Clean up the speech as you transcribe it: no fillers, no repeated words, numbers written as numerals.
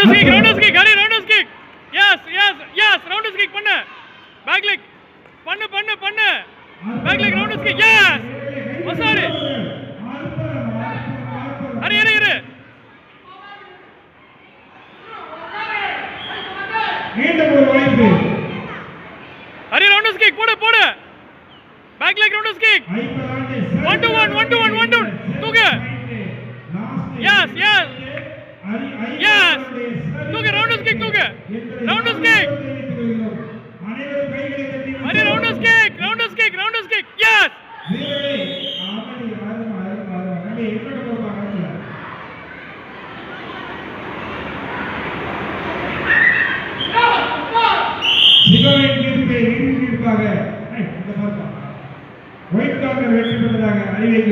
rounders kick, Hari, rounders kick. Yes, rounders kick பண்ணு. Back leg. பண்ணு. Back leg rounders kick. Yes. வசாரி. Hari, இரு. மீண்டும் ஒரு வாய்ப்பு. Hari, rounders kick போடு. Back leg rounders kick. 1 to 1. தூக்கு. Yes. தூக்கு rounders kick தூக்கு. Rounders kick. Hari, rounders kick. Yes. சிவனின் தீர்ப்பாக ஒயிட் கார்னர் வெற்றி பெற்றதாக அறிவிக்க